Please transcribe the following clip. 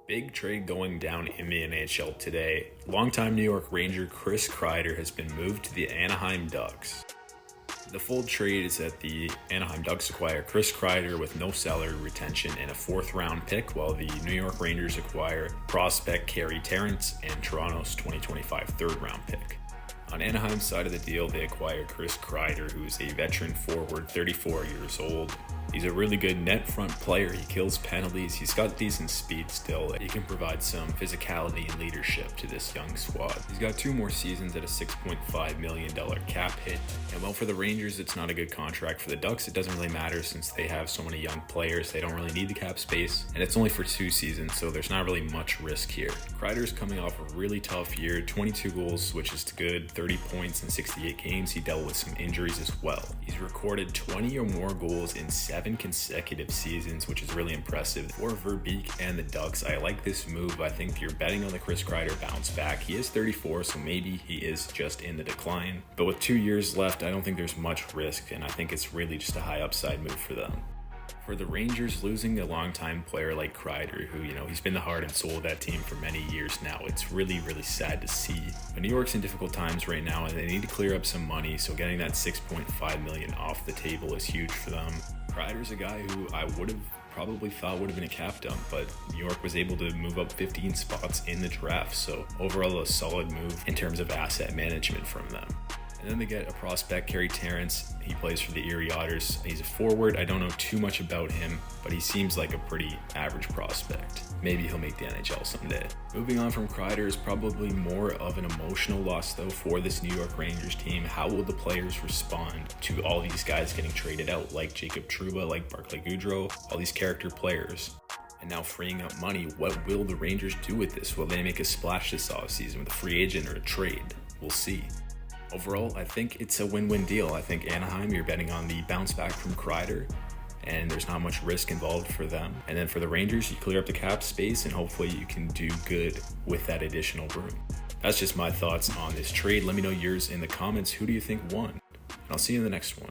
Big trade going down in the NHL today. Longtime New York Ranger Chris Kreider has been moved to the Anaheim Ducks. The full trade is that the Anaheim Ducks acquire Chris Kreider with no salary retention and a 4th-round pick, while the New York Rangers acquire prospect Kreider Terrence and Toronto's 2025 3rd-round pick. On Anaheim's side of the deal, they acquired Chris Kreider, who is a veteran forward, 34 years old. He's a really good net front player. He kills penalties. He's got decent speed still. He can provide some physicality and leadership to this young squad. He's got 2 more seasons at a $6.5 million cap hit. And well, for the Rangers, it's not a good contract. For the Ducks, it doesn't really matter since they have so many young players. They don't really need the cap space. And it's only for 2 seasons, so there's not really much risk here. Kreider's coming off a really tough year, 22 goals, which is good, 30 points in 68 games. He dealt with some injuries as well. He's recorded 20 or more goals in 7 consecutive seasons, which is really impressive. For Verbeek and the Ducks, I like this move. I think you're betting on the Chris Kreider bounce back. He is 34, so maybe he is just in the decline. But with 2 years left, I don't think there's much risk, and I think it's really just a high upside move for them. For the Rangers, losing a longtime player like Kreider, who, he's been the heart and soul of that team for many years now, it's really, really sad to see. But New York's in difficult times right now, and they need to clear up some money, so getting that $6.5 million off the table is huge for them. Kreider's a guy who I would have probably thought would have been a cap dump, but New York was able to move up 15 spots in the draft, so overall a solid move in terms of asset management from them. And then they get a prospect, Kreider Terrence. He plays for the Erie Otters. He's a forward. I don't know too much about him, but he seems like a pretty average prospect. Maybe he'll make the NHL someday. Moving on from Kreider is probably more of an emotional loss, though, for this New York Rangers team. How will the players respond to all these guys getting traded out, like Jacob Trouba, like Barclay Goodrow, all these character players? And now freeing up money, what will the Rangers do with this? Will they make a splash this offseason with a free agent or a trade? We'll see. Overall, I think it's a win-win deal. I think Anaheim, you're betting on the bounce back from Kreider, and there's not much risk involved for them. And then for the Rangers, you clear up the cap space, and hopefully you can do good with that additional room. That's just my thoughts on this trade. Let me know yours in the comments. Who do you think won? And I'll see you in the next one.